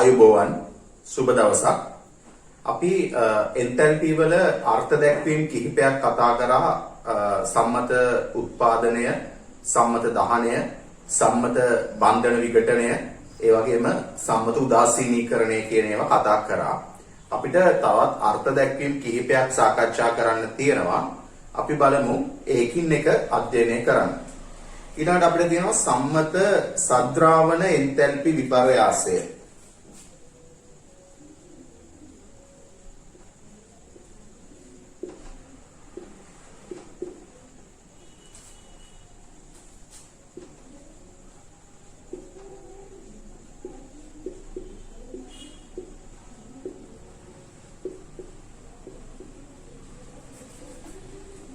ආයුබෝවන් සුබ දවසක්. අපි එන්තැල්පි වල අර්ථ දැක්වීම් කිහිපයක් කතා කරා. සම්මත උත්පාදනය, සම්මත දහනය, සම්මත බන්ධන විඝටනය, ඒ වගේම සම්මත උදාසීනීකරණය කියන ඒවා කතා කරා. අපිට තවත් අර්ථ දැක්වීම් කිහිපයක් සාකච්ඡා කරන්න තියෙනවා. අපි බලමු ඒකින් එක අධ්‍යයනය කරන්න. ඊළඟට අපිට තියෙනවා සම්මත සද්‍රාවන එන්තැල්පි විපර්යාසය.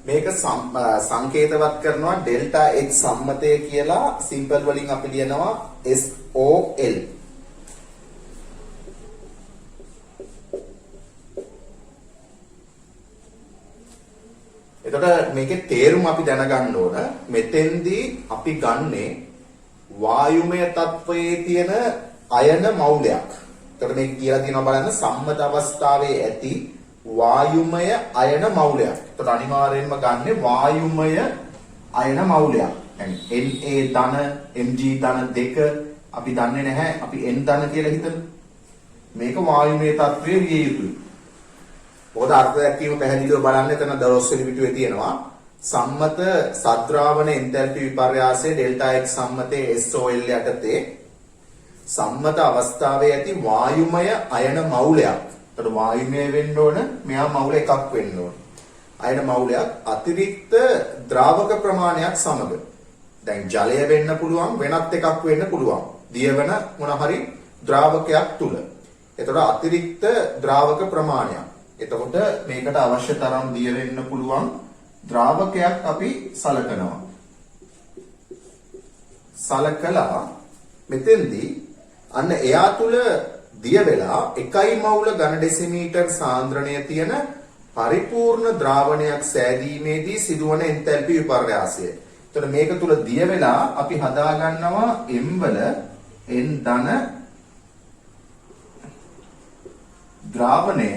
මේක සංකේතවත් කරනවා ඩෙල්ටා x සම්මතය කියලා. සිම්පල් වලින් අපි ලියනවා SOL. එතකොට මේකේ තේරුම අපි දැනගන්න ඕන. මෙතෙන්දී අපි ගන්නේ වායුමය තත්වයේ තියෙන අයන මවුලයක්. එතකොට මේක කියලා තියෙනවා බලන්න සම්මත අවස්ථාවේ ඇති වායුමය අයන මවුලයක්. එතකොට අනිවාර්යයෙන්ම ගන්නෙ වායුමය අයන මවුලයක්. يعني Na ධන Mg ධන 2 අපි දන්නේ නැහැ. අපි N ධන කියලා හිතමු. මේක වායුමය තත්වයේ විය යුතුයි. මොකද අර්ථ දැක්වීම පැහැදිලිව බලන්න එතන 12 වෙනි පිටුවේ තියෙනවා. සම්මත සද්‍රාවන එන්තැල්පි විපර්යාසයේ ඩෙල්ටා x සම්මතයේ SOL යටතේ සම්මත අවස්ථාවේ ඇති වායුමය අයන මවුලයක්. එතකොට වායුමය වෙන්න ඕන, මෙහා මවුල එකක් වෙන්න ඕන. අයන මවුලයක් අතිරික්ත ද්‍රාවක ප්‍රමාණයක් සමග. දැන් ජලය වෙන්න පුළුවන්, වෙනත් එකක් වෙන්න පුළුවන්. දියවන මොන හරි ද්‍රාවකයක් තුල. එතකොට අතිරික්ත ද්‍රාවක ප්‍රමාණයක්. එතකොට මේකට අවශ්‍ය තරම් දිය වෙන්න පුළුවන් ද්‍රාවකයක් අපි සලකනවා. සලකලා මෙතෙන්දී අන්න එයා තුල දිය වෙලා 1 මවුල ඝන ඩෙසිමීටර් සාන්ද්‍රණය තියෙන පරිපූර්ණ ද්‍රාවණයක් සෑදීමේදී සිදුවන එන්තැල්පි විපර්යාසය. එතකොට මේක තුල දිය වෙලා අපි හදා ගන්නවා m වල n ධන ද්‍රාවණය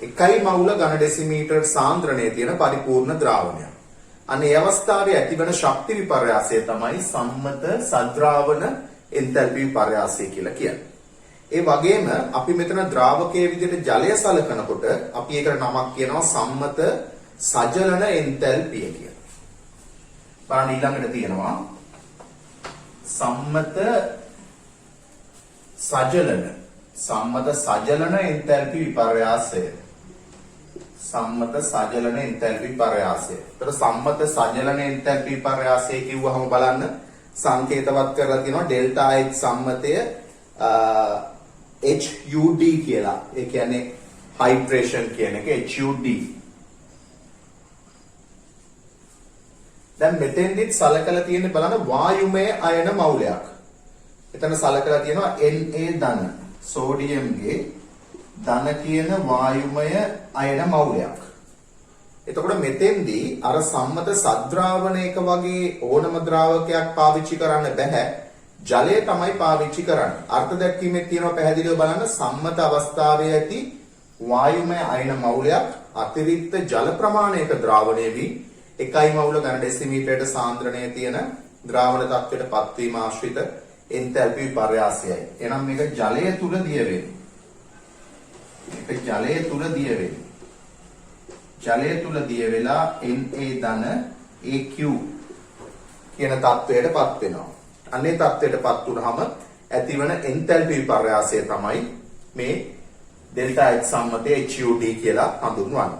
1 මවුල ඝන ඩෙසිමීටර් සාන්ද්‍රණය තියෙන පරිපූර්ණ ද්‍රාවණයක්. අන්න ඒ අවස්ථාවේ ඇතිවන ශක්ති විපර්යාසය තමයි සම්මත සද්‍රාවන එන්තැල්පි විපර්යාසය කියලා කියන්නේ. ඒ වගේම අපි මෙතන ද්‍රාවකයේ විදිහට ජලය සලකනකොට අපි ඒකට නමක් කියනවා සම්මත සජලන එන්තැල්පිය කියලා. බලන්න ඊළඟට තියෙනවා සම්මත සජලන එන්තැල්පි විපර්යාසය. සම්මත සජලන එන්තැල්පි විපර්යාසය. ඒතර සම්මත සජලන එන්තැල්පි විපර්යාසය කිව්වහම බලන්න සංකේතවත් කරලා තියෙනවා ඩෙල්ටා x සම්මතය HUD කියලා. ඒ කියන්නේ හයිඩ්‍රේෂන් කියන එක HUD. දැන් මෙතෙන්දිත් සලකලා තියෙන්නේ බලන්න වායුමය අයන මවුලයක්. එතන සලකලා තියෙනවා Na ධන සෝඩියම්ගේ ධන කියන වායුමය අයන මවුලයක්. එතකොට මෙතෙන්දී අර සම්මත සද්‍රාවණයක වගේ ඕනම ද්‍රාවකයක් පාවිච්චි කරන්න බෑ. ජලය තමයි පාවිච්චි කරන්නේ. අර්ථ දැක්වීමේ තියෙනවා පැහැදිලිව බලන්න සම්මත අවස්ථාවේ ඇති වායුමය අයන මවුලයක් අතිරික්ත ජල ප්‍රමාණයක ද්‍රාවණය වී 1 මවුල ඝන ඩෙසිමීටරයට සාන්ද්‍රණය තියෙන ද්‍රාවණ තත්ත්වයට පත්වීම ආශ්‍රිත එන්තැල්පි විපර්යාසයයි. එහෙනම් මේක ජලය තුල දිය වෙන්නේ. ජලය තුල දිය වෙලා Na ධන AQ කියන තත්ත්වයටපත් වෙනවා. අන්නේ තත්ත්වයටපත් වුනහම ඇතිවන එන්තැල්පි විපර්යාසය තමයි මේ ඩෙල්ටා x සම්මතයේ HUD කියලා හඳුන්වන්නේ.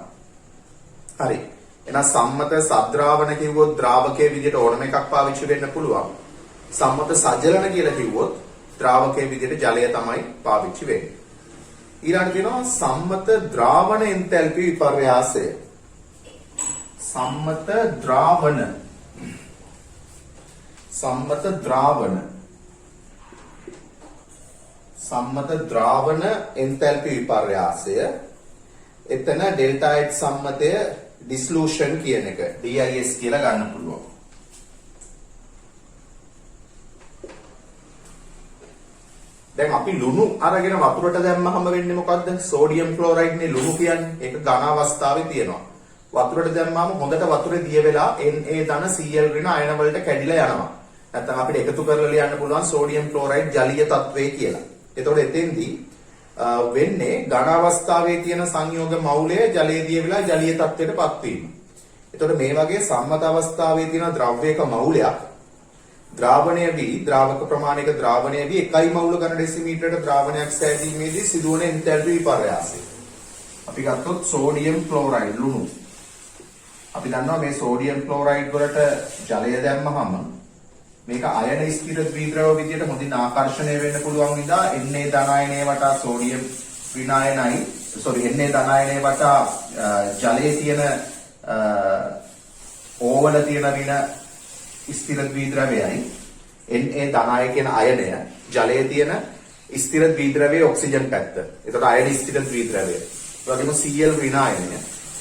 හරි. එහෙනම් සම්මත සද්‍රාවණ කිව්වොත් ද්‍රාවකයේ විදිහට ඕනම එකක් පාවිච්චි වෙන්න පුළුවන්. සම්මත සජලන කියලා කිව්වොත් ද්‍රාවකයේ විදිහට ජලය තමයි පාවිච්චි වෙන්නේ. ඊළඟට තියෙනවා සම්මත ද්‍රාවණ එන්තැල්පි විපර්යාසය. සම්මත ද්‍රාවණ එන්තැල්පි විපර්යාසය. එතන ඩෙල්ටා x සම්මතය ඩිස්ලූෂන් කියන එක DIS කියලා ගන්න පුළුවන්. දැන් අපි ලුණු අරගෙන වතුරට දැම්මහම වෙන්නේ මොකද්ද? සෝඩියම් ක්ලෝරයිඩ් නේ ලුණු කියන්නේ. ඒක ඝන අවස්ථාවේ තියෙනවා. වතුරට දැම්මම හොඳට වතුරේ දිය වෙලා Na ධන Cl ඍණ අයන වලට කැඩිලා යනවා. නැත්නම් අපිට එකතු කරලා ලියන්න පුළුවන් සෝඩියම් ක්ලෝරයිඩ් ජලීය තත්වයේ කියලා. එතකොට එතෙන්දී වෙන්නේ ඝන අවස්ථාවේ තියෙන සංයෝග මවුලය ජලයේ දිය වෙලා ජලීය තත්වයටපත් වීම. එතකොට මේ වගේ සම්මත අවස්ථාවේ තියෙන ද්‍රව්‍යයක මවුලයක් ද්‍රාවණය වී ද්‍රාවක ප්‍රමාණයක ද්‍රාවණය වී 1 මවුල ඝන ඩෙසිමීටරයට ද්‍රාවණයක් සෑදීමේදී සිදුවන එන්තැල්පි විපර්යාසය. අපි ගත්තොත් සෝඩියම් ක්ලෝරයිඩ් ලුණු. අපි දන්නවා මේ සෝඩියම් ක්ලෝරයිඩ් වලට ජලය දැම්මහම මේක අයන ස්ථිර ද්විද්‍රව විදියට හොඳින් ආකර්ෂණය වෙන්න පුළුවන් නිසා Na ධනායනයේ වටා සෝඩියම් ඍණායනයි Na ධනායනයේ වටා ජලයේ තියෙන ඕවල තියෙන ඍණ ස්ථිර ද්විද්‍රවයයි Na ධනාය කියන අයනය ජලයේ තියෙන ස්ථිර ද්විද්‍රවයේ ඔක්සිජන් පැත්ත. ඒකට අයන ස්ථිර ද්විද්‍රවය. ඒ වගේම Cl ඍණායනය.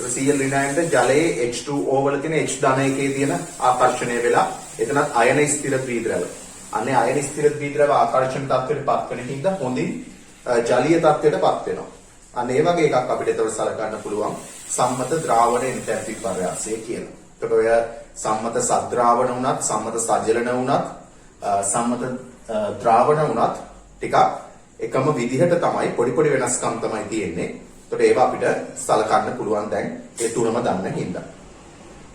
Cl ඍණායනයට ජලයේ H2O වල තියෙන H ධනයකේ තියෙන ආකර්ෂණය වෙලා එතනත් අයන ස්ථිර ද්විද්‍රව. අනේ අයන ස්ථිර ද්විද්‍රව ආකර්ෂණ තත්ත්වයට පත් වෙන හින්දා හොඳින් ජලීය තත්ත්වයට පත් වෙනවා. අනේ ඒ වගේ එකක් අපිට ඒතකොට සලකන්න පුළුවන් සම්මත ද්‍රාවණ එන්තැල්පි විපර්යාසය කියලා. ඒතකොට ඔය සම්මත සද්‍රාවණ වුණත් සම්මත සජලන වුණත් සම්මත ද්‍රාවණ වුණත් ටිකක් එකම විදිහට තමයි පොඩි වෙනස්කම් තමයි තියෙන්නේ. ඒතකොට ඒවා අපිට සලකන්න පුළුවන් දැන් ඒ තුනම දන්න හින්දා.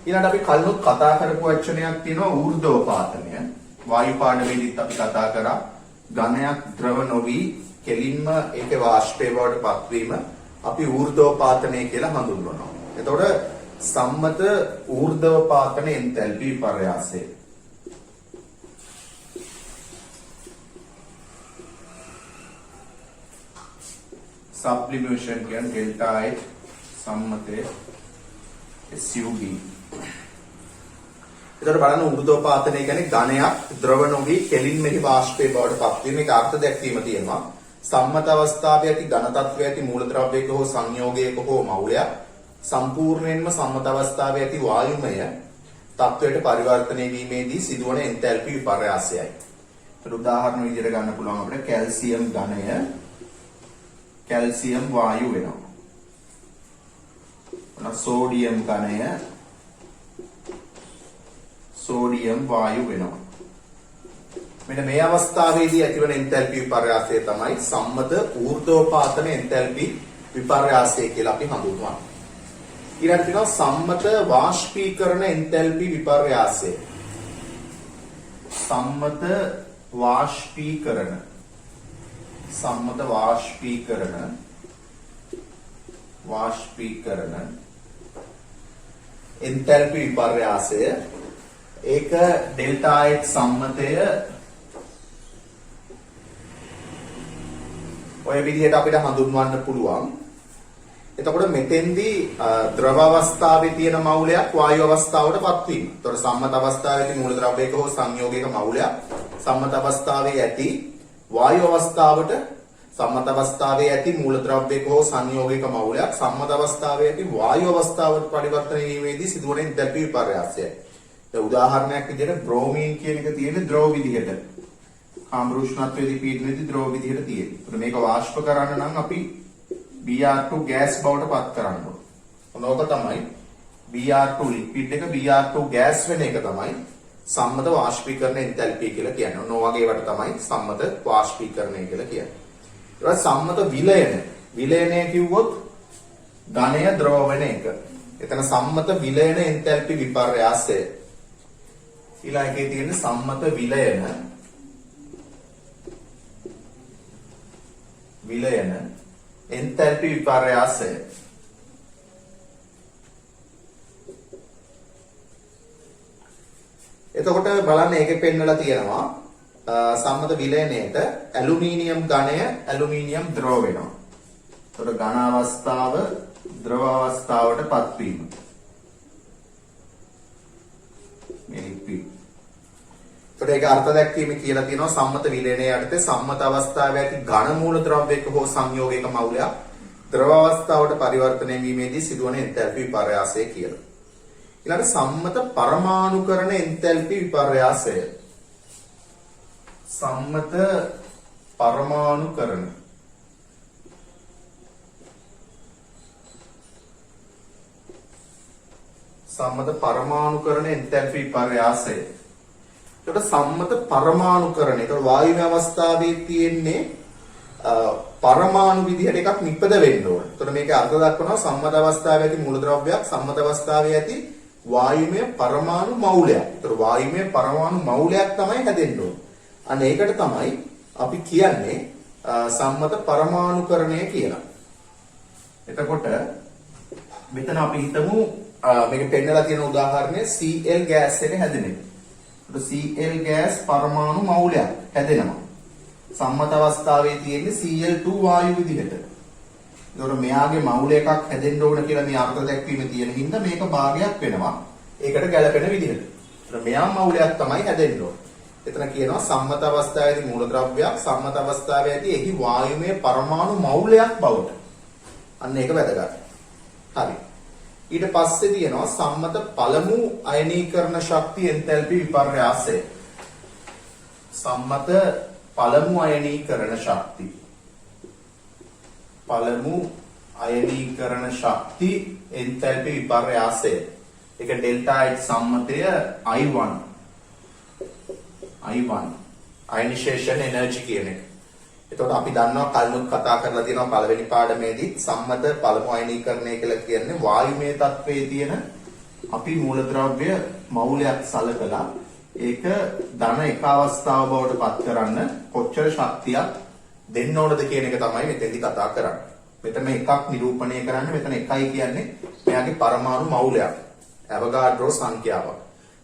ඊළඟට අපි කලිනුත් කතා කරපු වචනයක් තියෙනවා ඌර්ධෝපාතනය. වායු පාඩමේදීත් අපි කතා කරා ඝනයක් ද්‍රව නොවි කෙලින්ම ඒකේ වාෂ්පය බවට පත්වීම අපි ඌර්ධෝපාතනය කියලා හඳුන්වනවා. එතකොට සම්මත ඌර්ධෝපාතන එන්තැල්පි විපර්යාසය. සබ්ලිමේෂන් කියන්නේ ඩෙල්ටා H සම්මතයේ SUB. එතකොට බලන්න ඌර්ධෝපාතනය කියන්නේ ඝනයක් ද්‍රව නොවි කෙලින් මෙහි වාෂ්පයේ බවට පත්වීම. මේක අර්ථ දැක්වීම තියෙනවා. සම්මත අවස්ථාවේ ඇති ඝන තත්වයේ ඇති මූලද්‍රව්‍යයක හෝ සංයෝගයක හෝ මවුලයක් සම්පූර්ණයෙන්ම සම්මත අවස්ථාවේ ඇති වායුමය තත්වයට පරිවර්තනය වීමේදී සිදුවන එන්තැල්පි විපර්යාසයයි. ඒකට උදාහරණ විදිහට ගන්න පුළුවන් අපිට කැල්සියම් ඝනය කැල්සියම් වායු වෙනවා. සෝඩියම් ඝනය සෝඩියම් වායු වෙනවා. මෙන්න මේ අවස්ථාවේදී ඇතිවන එන්තැල්පි විපර්යාසය තමයි සම්මත ඌර්ධෝපාතන එන්තැල්පි විපර්යාසය කියලා අපි හඳුන්වනවා. ඊළඟට තියෙනවා සම්මත වාෂ්පීකරණ එන්තැල්පි විපර්යාසය. සම්මත වාෂ්පීකරණ එන්තැල්පි විපර්යාසය ඒක ඩෙල්ටා H සම්මතය ඔය විදිහට අපිට හඳුන්වන්න පුළුවන්. එතකොට මෙතෙන්දී ද්‍රව අවස්ථාවේ තියෙන මවුලයක් වායු අවස්ථාවටපත් වීම. එතකොට සම්මත අවස්ථාවේදී මූලද්‍රව්‍යයක හෝ සංයෝගයක මවුලයක් සම්මත අවස්ථාවේ ඇති වායු අවස්ථාවට සම්මත අවස්ථාවේ ඇති මූලද්‍රව්‍යයක හෝ සංයෝගයක මවුලයක් සම්මත අවස්ථාවේ ඇති වායු අවස්ථාවට පරිවර්තනය වීමේදී සිදුවන එන්තැල්පි විපර්යාසයයි. දැන් උදාහරණයක් විදිහට බ්‍රෝමීන් කියන එක තියෙන ද්‍රව විදිහට. කාම්බර උෂ්ණත්වයේදී පීඩනයේදී ද්‍රව විදිහට තියෙනවා. ඒත් මේක වාෂ්ප කරන්න නම් අපි Br2 ගෑස් බවට පත් කරන්න ඕන. ඕක තමයි Br2 ලික්විඩ් එක Br2 ගෑස් වෙන එක තමයි සම්මත වාෂ්පීකරණ එන්තැල්පි කියලා කියන්නේ. ඔන්න ඔය වගේ වට තමයි සම්මත වාෂ්පීකරණය කියලා කියන්නේ. ඊට සම්මත විලයනය කිව්වොත් ඝනය ද්‍රව වෙන එක. එතන සම්මත විලයන එන්තැල්පි විපර්යාසය. ඊළඟ එකේ තියෙන සම්මත විලයන එන්තැල්පි විපර්යාසය. එතකොට බලන්න ඒකේ පෙන්නලා තියෙනවා සම්මත විලයනයේට ඇලුමිනියම් ඝනය ඇලුමිනියම් ද්‍රව වෙනවා. එතකොට ඝන අවස්ථාව ද්‍රව අවස්ථාවට පත්වීම. මේ ලිපි. එතකොට ඒක අර්ථ දැක්වීම කියලා තියෙනවා සම්මත විලයනයේ යටතේ සම්මත අවස්ථාවේ ඇති ඝන මූල ද්‍රව්‍යයක හෝ සංයෝගයක මවුලයක් ද්‍රව අවස්ථාවට පරිවර්තනය වීමේදී සිදුවන එන්තැල්පි විපර්යාසය කියලා. ඊළඟ සම්මත පරමාණුකරණ එන්තැල්පි විපර්යාසය. සම්මත පරමාණුකරණ. සම්මත පරමාණුකරණ එන්තැල්පි විපර්යාසය. එතකොට සම්මත පරමාණුකරණ. එතකොට වායුමය අවස්ථාවේ තියෙන්නේ පරමාණු විදිහට එකක් නිපද වෙන්න ඕන. එතකොට මේකේ අර්ථ දක්වනවා සම්මත අවස්ථාවේ ඇති මූලද්‍රව්‍යයක් සම්මත අවස්ථාවේ ඇති වායුමය පරමාණු මවුලයක්. එතකොට වායුමය පරමාණු මවුලයක් තමයි හැදෙන්න ඕන. අන්න ඒකට තමයි අපි කියන්නේ සම්මත පරමාණුකරණය කියලා. එතකොට මෙතන අපි හිතමු මේක පෙන්නලා තියෙන උදාහරණය Cl ගෑස් එක හැදෙන එක. Cl ගෑස් පරමාණු මවුලයක් හැදෙනවා. සම්මත අවස්ථාවේ තියෙන්නේ Cl2 වායු විදිහට. ඒතකොට මෙයාගේ මවුල එකක් හැදෙන්න ඕන කියලා මේ අර්ථ දැක්වීම තියෙන හින්දා මේක භාගයක් වෙනවා. ඒකට ගැලපෙන විදිහට. ඒතකොට මෙයා මවුලයක් තමයි හැදෙන්න ඕන. එතන කියනවා සම්මත අවස්ථාවේදී මූලද්‍රව්‍යයක් සම්මත අවස්ථාවේදී එහි වායුමය පරමාණු මවුලයක් බවට. අන්න ඒක වැදගත්. හරි. ඊට පස්සේ තියෙනවා සම්මත පළමු අයනීකරණ ශක්තිය එන්තැල්පි විපර්යාසය. සම්මත පළමු අයනීකරණ ශක්තිය. පළමු අයනීකරණ ශක්ති එන්තැල්පි විපර්යාසය. ඒක ඩෙල්ටා H සම්මතය I1. අයනිසේෂන් එනර්ජි කියන එක. එතකොට අපි දන්නවා කලිනුත් කතා කරලා තියෙනවා පළවෙනි පාඩමේදී සම්මත පළමු අයනීකරණය කියලා කියන්නේ වායුමය තත්වයේ තියෙන අපි මූලද්‍රව්‍ය මවුලයක් සලකලා ඒක ධන එක අවස්ථාව බවට පත් කරන්න කොච්චර ශක්තියක් දෙන්න ඕනද කියන එක තමයි මෙතෙන්දී කතා කරන්නේ. මෙතන එකක් නිරූපණය කරන්න මෙතන එකයි කියන්නේ මෙයාගේ පරමාණු මවුලයක්. ඇවගාඩ්‍රෝ සංඛ්‍යාවක්.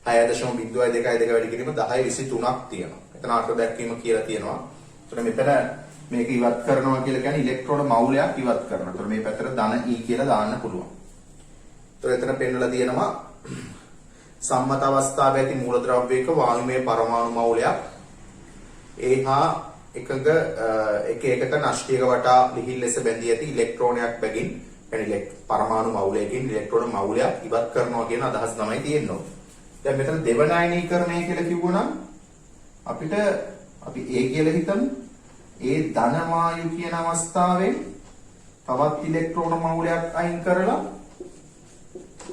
6.02 වැඩි කිරීම 1023ක් තියෙනවා. එතන අර්ථ දැක්වීම කියලා තියෙනවා. එතකොට මෙතන මේක ඉවත් කරනවා කියලා කියන්නේ ඉලෙක්ට්‍රෝන මවුලයක් ඉවත් කරනවා. එතකොට මේ පැත්තට ධන E කියලා දාන්න පුළුවන්. එතකොට එතන පෙන්නලා තියෙනවා සම්මත අවස්ථාවේ ඇති මූලද්‍රව්‍යයක වායුමය පරමාණු මවුලයක් ඒහා එකක එකක නෂ්ටියක වටා ලිහිල් ලෙස බැඳී ඇති ඉලෙක්ට්‍රෝනයක් බැගින් يعني පරමාණු මවුලයකින් ඉලෙක්ට්‍රෝන මවුලයක් ඉවත් කරනවා කියන අදහස තමයි තියෙන්නේ. දැන් මෙතන දෙවන අයනීකරණය කියලා කිව්වනම් අපිට අපි A කියලා හිතමු. ඒ ධන වායු කියන අවස්ථාවේ තවත් ඉලෙක්ට්‍රෝන මවුලයක් අයින් කරලා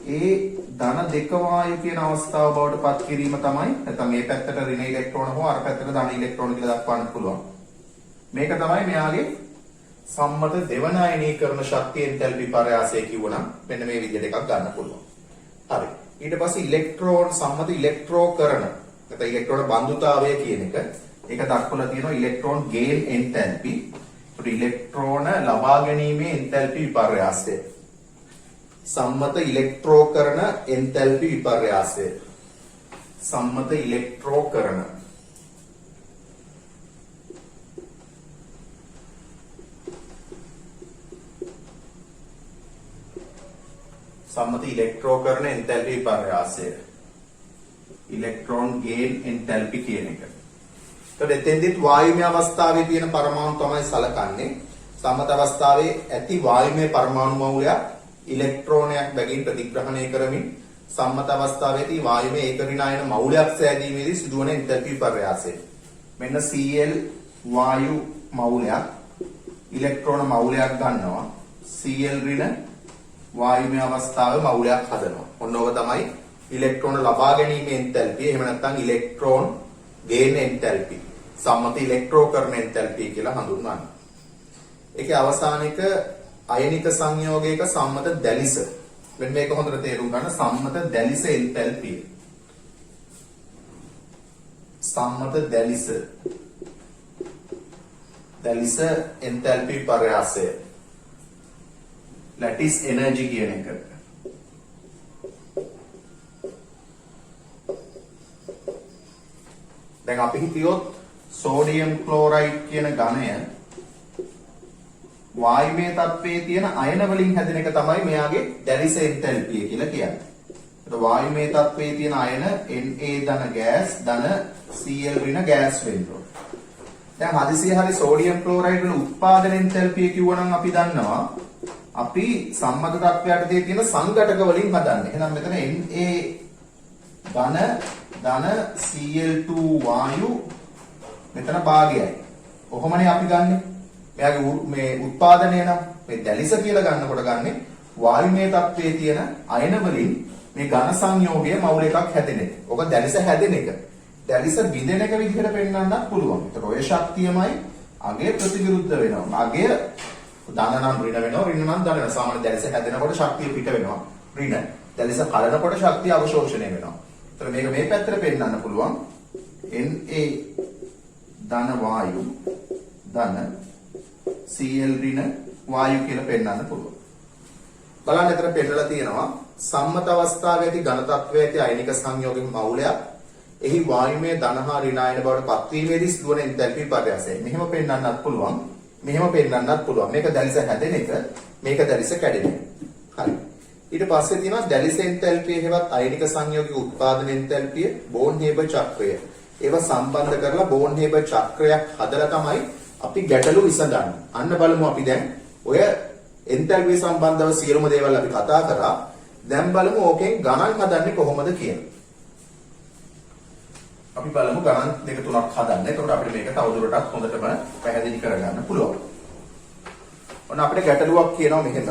ඒ ධන දෙක වායු කියන අවස්ථාව බවට පත් කිරීම තමයි නැත්නම් මේ පැත්තට ඍණ ඉලෙක්ට්‍රෝන හෝ අර පැත්තට ධන ඉලෙක්ට්‍රෝන කියලා දක්වන්න පුළුවන්. මේක තමයි මෙයාගේ සම්මත දෙවන අයනීකරණ ශක්තිය එන්තැල්පි විපර්යාසය කිව්වනම් මෙන්න මේ විදිහට එකක් ගන්න පුළුවන්. හරි. ඊට පස්සේ ඉලෙක්ට්‍රෝන සම්මත ඉලෙක්ට්‍රෝකරණ නැත්නම් ඉලෙක්ට්‍රෝන බන්ධුතාවය කියන එක ඒක දක්වලා තියෙනවා ඉලෙක්ට්‍රෝන ගේන් එන්තැල්පි. ඒකට ඉලෙක්ට්‍රෝන ලබා ගැනීමේ එන්තැල්පි විපර්යාසය. සම්මත ඉලෙක්ට්‍රෝකරණ එන්තැල්පි විපර්යාසය. සම්මත ඉලෙක්ට්‍රෝකරණ සම්මත ඉලෙක්ට්‍රෝකරණ එන්තැල්පි විපර්යාසය. ඉලෙක්ට්‍රෝන ගේන් එන්තැල්පි කියන එක. එතකොට එතෙන්දිත් වායුමය අවස්ථාවේ තියෙන පරමාණු තමයි සලකන්නේ. සම්මත අවස්ථාවේ ඇති වායුමය පරමාණු මවුලයක් ඉලෙක්ට්‍රෝනයක් බැගින් ප්‍රතිග්‍රහණය කරමින් සම්මත අවස්ථාවේදී වායුමය ඒක ඍණායන මවුලයක් සෑදීමේදී සිදුවන එන්තැල්පි විපර්යාසය. මෙන්න Cl වායු මවුලයක් ඉලෙක්ට්‍රෝන මවුලයක් ගන්නවා. Cl ඍණ වායුමය අවස්ථාවේ මවුලයක් හදනවා. ඔන්න ඕක තමයි ඉලෙක්ට්‍රෝන ලබා ගැනීමේ එන්තැල්පි. එහෙම නැත්නම් ඉලෙක්ට්‍රෝන ගේන එන්තැල්පි. සම්මත ඉලෙක්ට්‍රෝකරණ එන්තැල්පි කියලා හඳුන්වන්නේ. ඒකේ අවසානික අයනික සංයෝගයක සම්මත දැලිස. මෙන්න මේක හොඳට තේරුම් ගන්න සම්මත දැලිස එන්තැල්පිය. සම්මත දැලිස. දැලිස එන්තැල්පි විපර්යාසය. ලැටිස් එනර්ජි කියන එක. දැන් අපි හිතියොත් සෝඩියම් ක්ලෝරයිඩ් කියන ඝනය වායුමය තත්ත්වයේ තියෙන අයන වලින් හැදෙන එක තමයි මෙයාගේ දැලිස එන්තැල්පිය කියලා කියන්නේ. ඒත් වායුමය තත්ත්වයේ තියෙන අයන Na ධන ගෑස් ධන Cl ඍණ ගෑස් වෙනවා. දැන් හදිසිය හරි සෝඩියම් ක්ලෝරයිඩ් වල උත්පාදන එන්තැල්පිය කිව්වනම් අපි දන්නවා අපි සම්මත තත්ත්වයටදී තියෙන සංඝටක වලින් හදන්නේ. එහෙනම් මෙතන Na ධන Cl2 වායු මෙතන භාගයයි. ඔහොමනේ අපි ගන්නෙ. මෙයාගේ මේ උත්පාදනය නම් මේ දැලිස කියලා ගන්නකොට ගන්නෙ වායුමය තත්වයේ තියෙන අයන වලින් මේ ඝන සංයෝගය මවුල එකක් හැදෙන එක. ඔක දැලිස හැදෙන එක. දැලිස බිඳෙන එක විදිහට පෙන්වන්නත් පුළුවන්. ඒතර ඔය ශක්තියමයි අගය ප්‍රතිවිරුද්ධ වෙනවා. අගය ධන නම් ඍණ වෙනවා, ඍණ නම් ධන වෙනවා. සාමාන්‍ය දැලිස හැදෙනකොට ශක්තිය පිට වෙනවා. ඍණ. දැලිස කලනකොට ශක්තිය අවශෝෂණය වෙනවා. ඒතර මේක මේ පැත්තට පෙන්වන්න පුළුවන්. Na ධන වායු ධන Cl ඍණ වායු කියලා පෙන්වන්න පුළුවන්. බලන්න එතන පෙන්නලා තියෙනවා සම්මත අවස්ථාවේ ඇති ඝන තත්වයේ ඇති අයනික සංයෝගික මවුලයක් එහි වායුමය ධන හා ඍණ අයන බවට පත්වීමේදී සිදුවන එන්තැල්පි පර්යාසය. මෙහෙම පෙන්වන්නත් පුළුවන්. මෙහෙම පෙන්වන්නත් පුළුවන්. මේක දැලිස හැදෙන එක, මේක දැලිස කැඩෙන එක. හරි. ඊට පස්සේ තියෙනවා දැලිස එන්තැල්පිය හෙවත් අයනික සංයෝගික උත්පාදන එන්තැල්පිය බෝන්-හේබර් චක්‍රය. ඒවා සම්බන්ධ කරලා බෝන්-හේබර් චක්‍රයක් හදලා තමයි අපි ගැටලු විසඳන්නේ. අන්න බලමු අපි දැන් ඔය එන්තැල්පිය සම්බන්ධව සියලුම දේවල් අපි කතා කරා. දැන් බලමු ඕකෙන් ගණන් හදන්නේ කොහොමද කියලා. අපි බලමු ගණන් දෙක තුනක් හදන්න. එතකොට අපිට මේක තවදුරටත් හොඳටම පැහැදිලි කරගන්න පුළුවන්. ඔන්න අපිට ගැටලුවක් කියනවා මෙහෙම.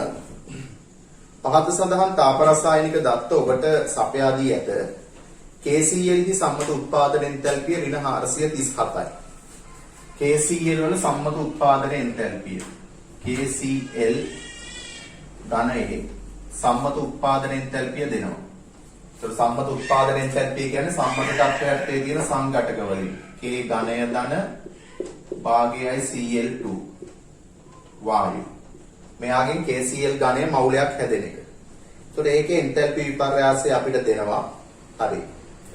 පහත සඳහන් තාප රසායනික දත්ත ඔබට සපයා දී ඇත. KCl දී සම්මත උත්පාදන එන්තැල්පිය ඍණ 437යි. KCl වල සම්මත උත්පාදන එන්තැල්පිය KCl ඝනයේ සම්මත උත්පාදන එන්තැල්පිය දෙනවා. ඒතර සම්මත උත්පාදන එන්තැල්පිය කියන්නේ සම්මත තත්ත්වයට තියෙන සංඝටක වලින් K ඝනය ධන භාගයයි Cl2 වායු. මෙයාගෙන් KCl ඝනය මවුලයක් හැදෙන එක. ඒතර ඒකේ එන්තැල්පි විපර්යාසය අපිට දෙනවා. හරි.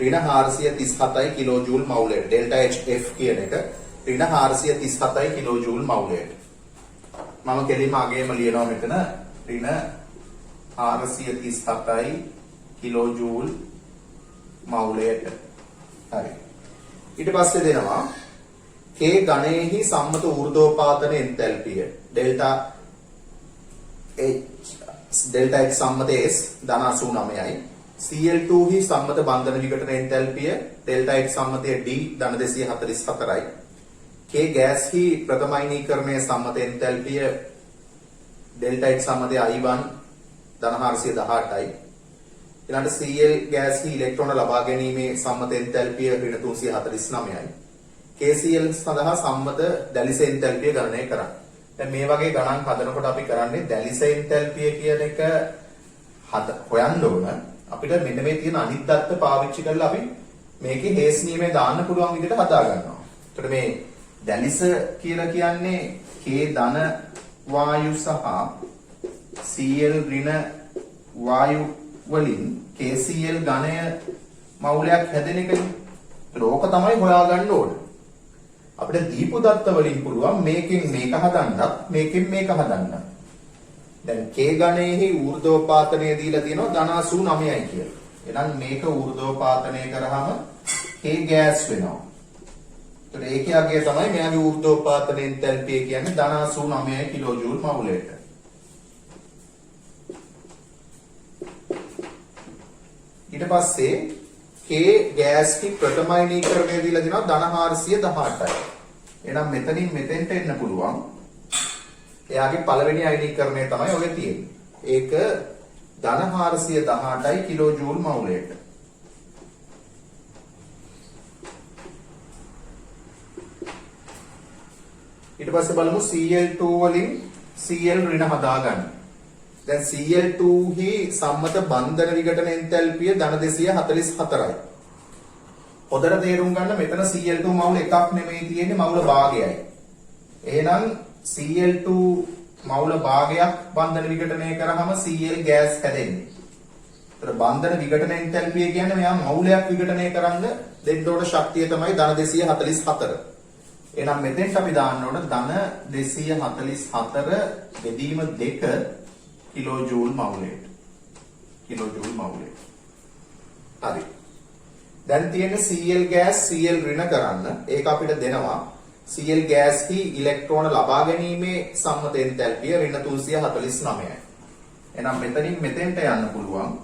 ඍණ 437යි කිලෝජූල් මවුලයට. ඩෙල්ටා HF කියන එක ඍණ 437යි කිලෝජූල් මවුලයට. මම කෙලින්ම අගේම ලියනවා මෙතන ඍණ 437යි කිලෝජූල් මවුලයට. හරි. ඊට පස්සේ දෙනවා K ඝනයේහි සම්මත ඌර්ධෝපාතන එන්තැල්පිය ඩෙල්ටා H සම්මත S ධන 89යි. Cl2 හි සම්මත බන්ධන විඝටන එන්තැල්පිය ඩෙල්ටා H සම්මතය D ධන 244යි. K ගෑස් හි ප්‍රථම අයනීකරණයේ සම්මත එන්තැල්පිය ඩෙල්ටා H සම්මතය I1 ධන 418යි. ඊළඟට Cl ගෑස් හි ඉලෙක්ට්‍රෝන ලබා ගැනීමේ සම්මත එන්තැල්පිය ඍණ 349යි. KCl සඳහා සම්මත දැලිස එන්තැල්පිය ගණනය කරන්න. දැන් මේ වගේ ගණන් හදනකොට අපි කරන්නේ දැලිස එන්තැල්පිය කියන එක හොයන්න ඕන. අපිට මෙන්න මේ තියෙන අනිත් දත්ත පාවිච්චි කරලා අපි මේකේ හේස් නියමය දාන්න පුළුවන් විදිහට හදා ගන්නවා. එතකොට මේ දැලිස කියලා කියන්නේ K ධන වායු සහ Cl ඍණ වායු වලින් KCl ඝනය මවුලයක් හැදෙන එකනේ. ඒක තමයි හොයාගන්න ඕනේ. අපිට දීපු දත්ත වලින් පුළුවන් මේකෙන් මේක හදන්නත් මේකෙන් මේක හදන්නත්. දැන් K ඝනයේහි ඌර්ධෝපාතනය දීලා තියෙනවා ධන 89යි කියලා. එහෙනම් මේක ඌර්ධෝපාතනය කරාම K ගෑස් වෙනවා. ඒතර ඒකේ අගය තමයි මෙයාගේ ඌර්ධෝපාතන එන්තැල්පිය කියන්නේ ධන 89 කිලෝජූල් මවුලයට. ඊට පස්සේ K ගෑස් කි ප්‍රථම අයනීකරණය දීලා දෙනවා ධන 418යි. එහෙනම් මෙතනින් මෙතෙන්ට එන්න පුළුවන්. එයාගේ පළවෙනි අයනීකරණය තමයි ඔය තියෙන්නේ. ඒක ධන 418යි කිලෝජූල් මවුලයට. ඊට පස්සේ බලමු Cl2 වලින් Cl ඍණ හදාගන්න. දැන් Cl2 හි සම්මත බන්ධන විඝටන එන්තැල්පිය ධන 244යි. හොඳට තේරුම් ගන්න මෙතන Cl2 මවුල එකක් නෙමෙයි තියෙන්නේ මවුල භාගයයි. එහෙනම් Cl2 මවුල භාගයක් බන්ධන විඝටනය කරාම Cl ගෑස් හැදෙන්නේ. ඒතර බන්ධන විඝටන එන්තැල්පිය කියන්නේ මෙයා මවුලයක් විඝටනය කරන්න දෙන්න ඕන ශක්තිය තමයි ධන 244. එහෙනම් මෙතෙන්ට අපි දාන්න ඕන ධන 244 බෙදීම 2 කිලෝජූල් මවුලයට. කිලෝජූල් මවුලයට. හරි. දැන් තියෙන Cl ගෑස් Cl ඍණ කරන්න ඒක අපිට දෙනවා Cl ගෑස් හි ඉලෙක්ට්‍රෝන ලබා ගැනීමේ සම්මත එන්තැල්පිය ඍණ 349යි. එහෙනම් මෙතනින් මෙතෙන්ට යන්න පුළුවන්.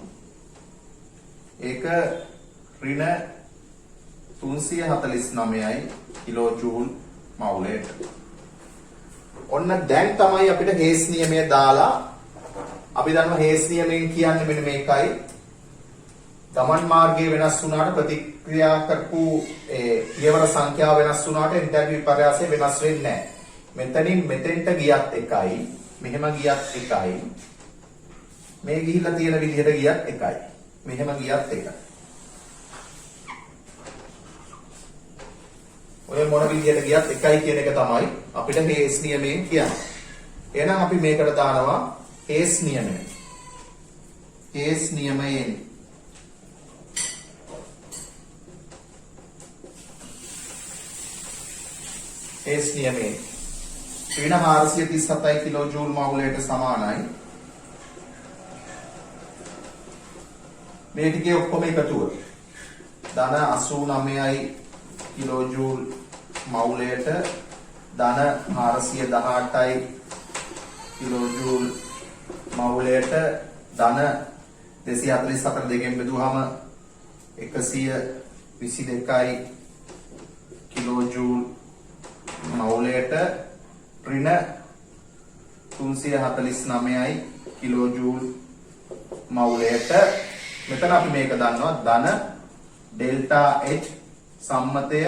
ඒක ඍණ 349යි කිලෝජූල් මවුලයට. ඔන්න දැන් තමයි අපිට හේස් නියමය දාලා අපි දන්නවා හේස් නියමයෙන් කියන්නේ මෙන්න මේකයි. ගමන් මාර්ගය වෙනස් වුණාට ප්‍රතික්‍රියා කරපු පියවර සංඛ්‍යාව වෙනස් වුණාට එන්තැල්පි විපර්යාසය වෙනස් වෙන්නේ නැහැ. මෙතනින් මෙතෙන්ට ගියත් එකයි, මෙහෙම ගියත් එකයි. මේ ගිහිල්ලා තියෙන විදිහට ගියත් එකයි. මෙහෙම ගියත් එකයි. ඔය මොන විදිහට ගියත් එකයි කියන එක තමයි අපිට හේස් නියමයෙන් කියන්නේ. එහෙනම් අපි මේකට දානවා හේස් නියමය. හේස් නියමයෙන් හේස් නියමයෙන් ඍණ 437 කිලෝජූල් මවුලයට සමානයි. මේ ටිකේ ඔක්කොම එකතුව ධන 89යි කිලෝජූල් මවුලයට ධන 418යි කිලෝජූල් මවුලයට ධන 244 දෙකෙන් බෙදුවාම 122යි කිලෝජූල් මවුලයට ඍණ 349යි කිලෝජූල් මවුලයට මෙතන අපි මේක දන්නවා ධන delta H සම්මතය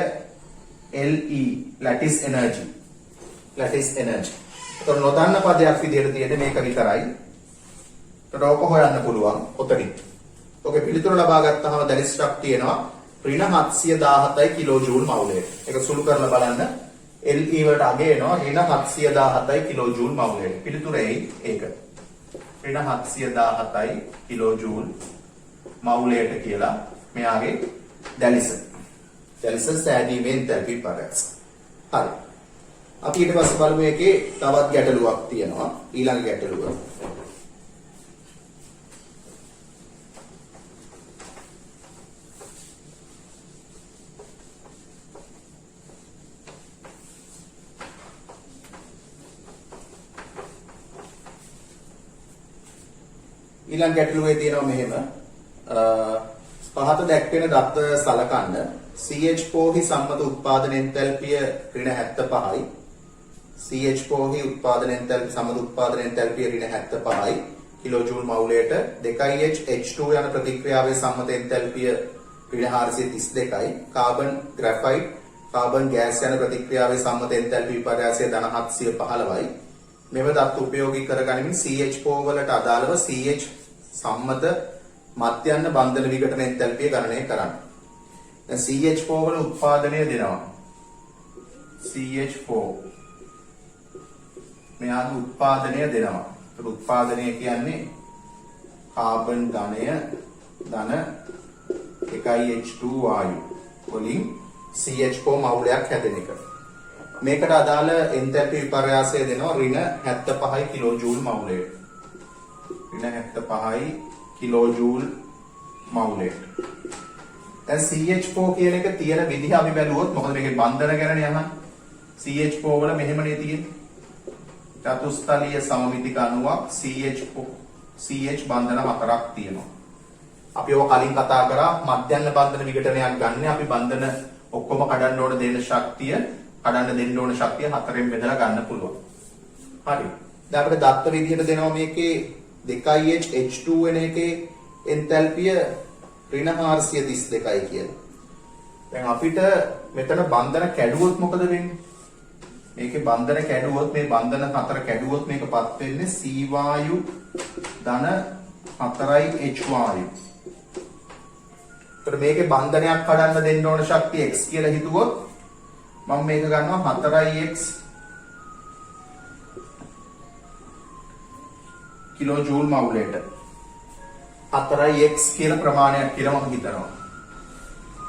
LE lattice energy. ඒතර නොදන්න පදයක් විදිහට තියෙන්නේ මේක විතරයි. ඒතර ඔක හොයන්න පුළුවන් ඔතනින්. ඔකේ පිළිතුර ලබා ගත්තාම දැලිස්ටක් තියෙනවා ඍණ 717යි කිලෝජූල් මවුලයට. ඒක සුළු කරලා බලන්න LE වලට අග එනවා ඍණ 717යි කිලෝජූල් මවුලයට. පිළිතුර ඒක. ඍණ 717යි කිලෝජූල් මවුලයට කියලා මෙයාගේ දැලිස සෑදීමේ එන්තැල්පි විපර්යාස. හරි. අපි ඊට පස්සේ බලමු මේකේ තවත් ගැටලුවක් තියෙනවා. ඊළඟ ගැටලුව. ඊළඟ ගැටලුවේ තියෙනවා මෙහෙම පහත දැක්වෙන දත්ත සලකන්න CH4 හි සම්මත උත්පාදන එන්තැල්පිය ඍණ 75යි CH4 හි උත්පාදන එන්තැල්පි සම්මත උත්පාදන එන්තැල්පිය ඍණ 75යි කිලෝජූල් මවුලයට 2H H2 යන ප්‍රතික්‍රියාවේ සම්මත එන්තැල්පිය ඍණ 432යි කාබන් ග්‍රැෆයිට් කාබන් ගෑස් යන ප්‍රතික්‍රියාවේ සම්මත එන්තැල්පි විපර්යාසය ධන 715යි මෙම දත්ත උපයෝගී කරගනිමින් CH4 වලට අදාළව CH සම්මත මධ්‍යන්න බන්ධන විඝටන එන්තැල්පිය ගණනය කරන්න. දැන් CH4 වල උත්පාදනය දෙනවා. CH4 මෙයාගේ උත්පාදනය දෙනවා. ඒක උත්පාදනය කියන්නේ කාබන් ධනය ධන 1H2 වායු වලින් CH4 මවුලයක් හැදෙන එක. මේකට අදාළ එන්තැල්පි විපර්යාසය දෙනවා ඍණ 75 කිලෝජූල් මවුලයට. ඍණ 75 කිලෝජූල් මවුලයට. දැන් CH4 කියන එක තියෙන විදිහ අපි බැලුවොත් මොකද මේකේ බන්ධන ගැනනේ අහන්නේ. CH4 වල මෙහෙමනේ තියෙන්නේ. චතුස්තලීය සමමිතික අණුවක් CH බන්ධන හතරක් තියෙනවා. අපි ඔය කලින් කතා කරා මධ්‍යන්න බන්ධන විඝටනයක් ගන්න අපි බන්ධන ඔක්කොම කඩන්න ඕන දෙන ශක්තිය කඩන්න දෙන්න ඕන ශක්තිය හතරෙන් බෙදලා ගන්න පුළුවන්. හරි. දැන් අපිට දත්ත විදිහට දෙනවා මේකේ 2H H2 වෙන එකේ එන්තැල්පිය ඍණ 432යි කියලා. දැන් අපිට මෙතන බන්ධන කැඩුවොත් මොකද වෙන්නේ? මේකේ බන්ධන කැඩුවොත් මේ බන්ධන හතර කැඩුවොත් මේකපත් වෙන්නේ C වායු ධන 4යි H වායු. ඒතර මේකේ බන්ධනයක් කඩන්න දෙන්න ඕන ශක්තිය x කියලා හිතුවොත් මම මේක ගන්නවා 4x කිලෝජූල් මවුලයට 4x කියලා ප්‍රමාණයක් කියලා මම හිතනවා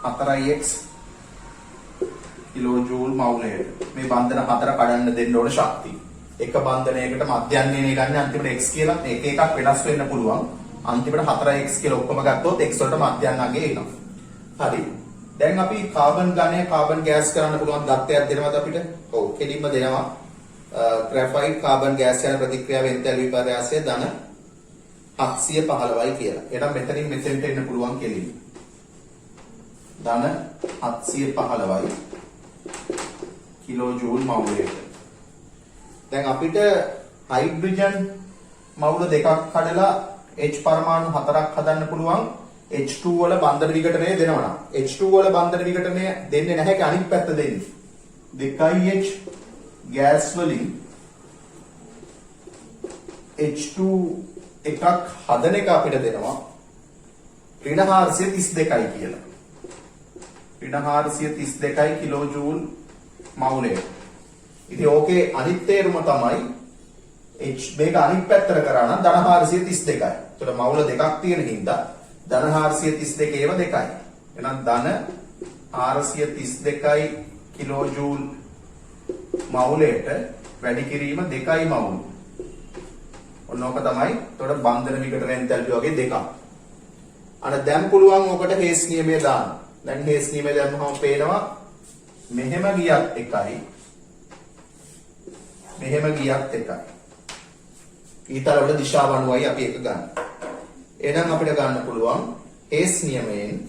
4x කිලෝජූල් මවුලයට මේ බන්ධන හතර කඩන්න දෙන්න ඕන ශක්තිය එක බන්ධනයකට මධ්‍යන්නේ ගන්න අන්තිමට x කියලා මේක එකක් වෙනස් වෙන්න පුළුවන් අන්තිමට 4x කියලා ඔක්කොම ගත්තොත් x වලට මධ්‍යන්නගේ එනවා හරි දැන් අපි කාබන් ඝනය කාබන් ගෑස් කරන්න පුළුවන් දත්තයක් දෙනවද අපිට ඔව් කෙලින්ම දෙනවා ග්‍රැෆයිට් කාබන් ගෑස් යන ප්‍රතික්‍රියාව එන්තැල්පි විපර්යාසය ධන 715යි කියලා. එහෙනම් මෙතනින් මෙතෙන්ට එන්න පුළුවන් කෙලින්. ධන 715යි කිලෝජූල් මවුලයට. දැන් අපිට හයිඩ්‍රජන් මවුල දෙකක් කඩලා H පරමාණු හතරක් හදන්න පුළුවන් H2 වල බන්ධන විඝටනය දෙනවා නම් H2 වල බන්ධන විඝටනය දෙන්නේ නැහැ කි අනිත් පැත්ත දෙන්නේ. 2H ගෑස් වලින් H2 එකක් හදන එක අපිට දෙනවා ඍණ 432යි කියලා. ඍණ 432යි කිලෝජූල් මවුලය. ඉතින් ඕකේ අනිත් තේරුම තමයි H මේක අනිත් පැත්තට කරා නම් ධන 432යි. ඒතකොට මවුල දෙකක් තියෙන හින්දා ධන 432 ඒව දෙකයි. එහෙනම් ධන 432යි කිලෝජූල් මවුලයට වැඩි කිරීම 2යි මවුල්. ඔන්නෝක තමයි එතකොට බන්ධන විඝටන එන්තැල්පි වගේ දෙකක්. අර දැන් පුළුවන් ඔකට හේස් නියමය දාන්න. දැන් හේස් නියමය දැම්මම පේනවා මෙහෙම ගියත් එකයි මෙහෙම ගියත් එකයි. ඊතල වල දිශාව අනුවයි අපි එක ගන්න. එහෙනම් අපිට ගන්න පුළුවන් හේස් නියමයෙන්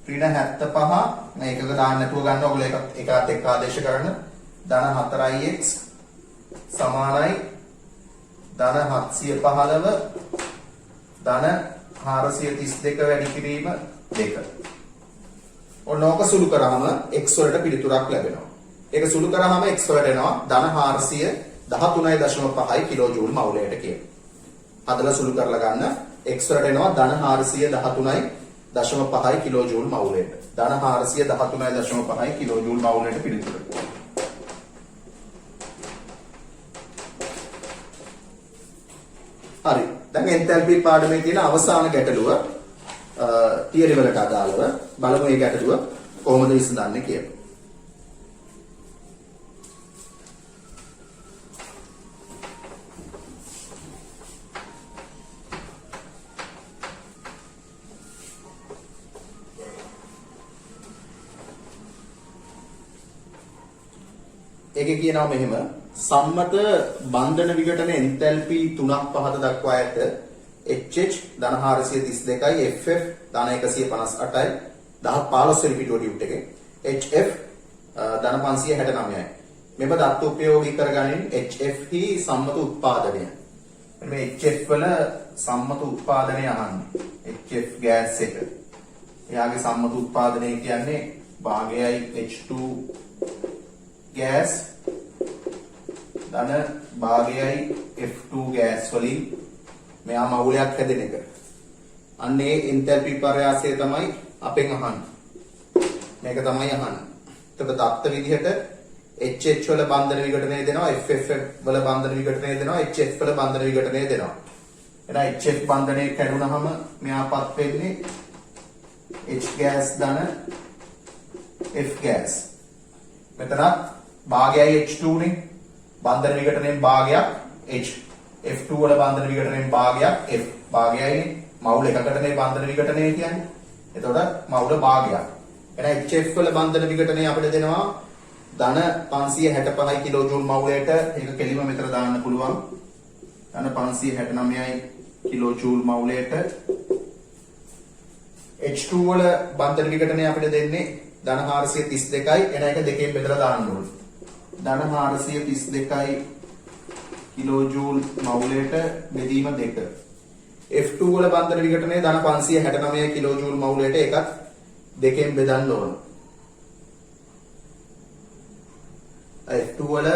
ඍණ 75 මේකක දාන්න නැතුව ගන්න ඕගොල්ලෝ එකත් එක්ක ආදේශ කරන ධන 4x සමානයි ධන 715 ධන 432 වැඩි කිරීම 2. ඔන්නෝක සුළු කරාම x වලට පිළිතුරක් ලැබෙනවා. ඒක සුළු කරාම x වලට එනවා ධන 413.5 කිලෝජූල් මවුලයට කියලා. අදලා සුළු කරලා ගන්න x වලට එනවා ධන 413.5 කිලෝජූල් මවුලයට. ධන 413.5 කිලෝජූල් මවුලයට පිළිතුර. හරි. දැන් එන්තැල්පි පාඩමේ තියෙන අවසාන ගැටලුව තියරි වලට අදාළව බලමු මේ ගැටලුව කොහොමද විසඳන්නේ කියලා. ඒකේ කියනවා මෙහෙම සම්මත බන්ධන විඝටන එන්තැල්පි 3ක් පහත දක්වා ඇත HH ධන 432යි FF ධන 158යි 1015 වෙනි පිටුව ඩියුට් එකේ HF ධන 569යි මෙබ දත්ත උපයෝගී කරගනින් HF හි සම්මත උත්පාදනය මේ HF වල සම්මත උත්පාදනය අහන්නේ HF ගෑස් එක එයාගේ සම්මත උත්පාදනය කියන්නේ භාගයයි H2 ගෑස් ධන භාගයයි F2 ගෑස් වලින් මෙයා මවුලයක් හැදෙන එක. අන්නේ එන්තැල්පි පරයාසය තමයි අපෙන් අහන්නේ. මේක තමයි අහන්නේ. එතකොට දත්ත විදිහට HH වල බන්ධන විඝටනය දෙනවා, FF වල බන්ධන විඝටනය දෙනවා, HF වල බන්ධන විඝටනය දෙනවා. එහෙනම් HF බන්ධනය කැඩුනහම මෙයාපත් වෙන්නේ H ගෑස් ධන F ගෑස්. මෙතනත් භාගයයි H2 නේ. බන්ධන විඝටනයෙන් භාගයක් H F2 වල බන්ධන විඝටනයෙන් භාගයක් F භාගයයිනේ මවුල එකකට මේ බන්ධන විඝටනය කියන්නේ. එතකොට මවුල භාගයක්. එහෙනම් HF වල බන්ධන විඝටනය අපිට දෙනවා ධන 565 කිලෝජූල් මවුලයට ඒක කෙලිම මෙතන දාන්න පුළුවන්. ධන 569යි කිලෝජූල් මවුලයට H2 වල බන්ධන විඝටනය අපිට දෙන්නේ ධන 432යි එන එක දෙකෙන් බෙදලා දාන්න ඕනේ. ධන 432යි කිලෝජූල් මවුලයට බෙදීම 2. F2 වල බන්ධන විඝටනය ධන 569 කිලෝජූල් මවුලයට එකත් දෙකෙන් බෙදන්න ඕන. F2 වල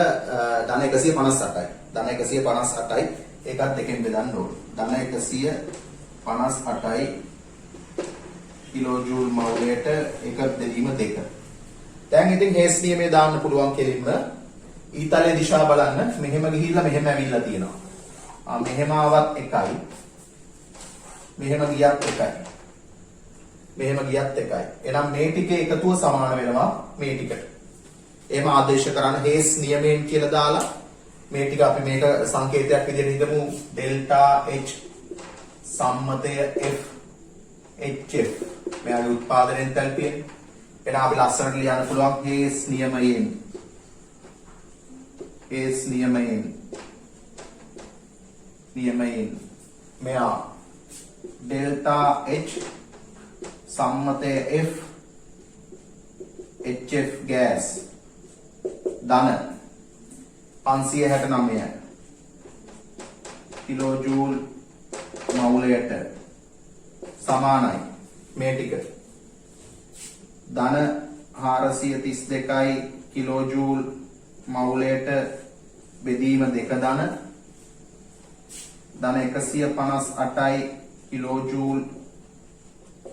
ධන 158යි. ධන 158යි එකත් දෙකෙන් බෙදන්න ඕන. ධන 158යි කිලෝජූල් මවුලයට එකත් බෙදීම 2. දැන් ඉතින් හේස් නියමයේ දාන්න පුළුවන් කෙලින්ම ඊතලයේ දිශා බලන්න මෙහෙම ගිහිල්ලා මෙහෙම ඇවිල්ලා තියෙනවා. මෙහෙම ආවත් එකයි. මෙහෙම ගියත් එකයි. මෙහෙම ගියත් එකයි. එහෙනම් මේ ටිකේ එකතුව සමාන වෙනවා මේ ටිකට. එහෙම ආදේශ කරන්න හේස් නියමයෙන් කියලා දාලා මේ ටික අපි මේක සංකේතයක් විදිහට හිතමු ඩෙල්ටා H සම්මතය F HF මෙයාගේ උත්පාදන එන්තැල්පිය. එහෙනම් අපි ලස්සනට ලියන්න පුළුවන් හේස් නියමයෙන් නියමයෙන් මෙයා delta H සම්මතය F HF gas ධන 569 කිලෝජූල් මවුලයට සමානයි මේ ටික ධන 432යි කිලෝජූල් මවුලයට බෙදීම 2 ධන 158යි කිලෝජූල්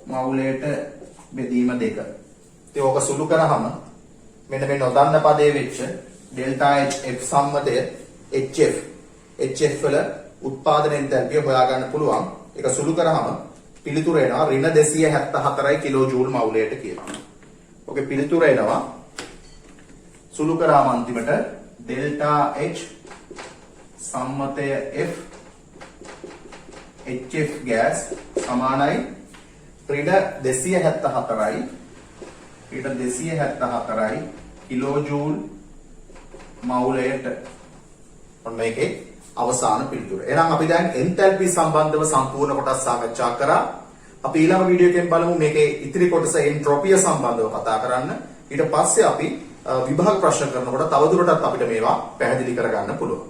මවුලයට බෙදීම 2. ඉතින් ඕක සුළු කරාම මෙන්න මේ නොදන්න පදේ වෙච්ච ඩෙල්ටා H F සම්මතය HF වල උත්පාදන එන්තල්පිය හොයාගන්න පුළුවන්. ඒක සුළු කරාම පිළිතුර එනවා ඍණ 274යි කිලෝජූල් මවුලයට කියලා. ඔකේ පිළිතුර එනවා සුළු කරාම අන්තිමට delta H සම්මතය F HF gas සමානයි ඍණ 274යි කිලෝජූල් මවුලයට. ඔන්න මේකේ අවසාන පිළිතුර. එහෙනම් අපි දැන් එන්තැල්පි සම්බන්ධව සම්පූර්ණ කොටස් සාකච්ඡා කරා. අපි ඊළඟ වීඩියෝ එකෙන් බලමු මේකේ ඉතිරි කොටස එන්ට්‍රොපිය සම්බන්ධව කතා කරන්න. ඊට පස්සේ අපි විභාග ප්‍රශ්න කරනකොට තවදුරටත් අපිට මේවා පැහැදිලි කරගන්න පුළුවන්.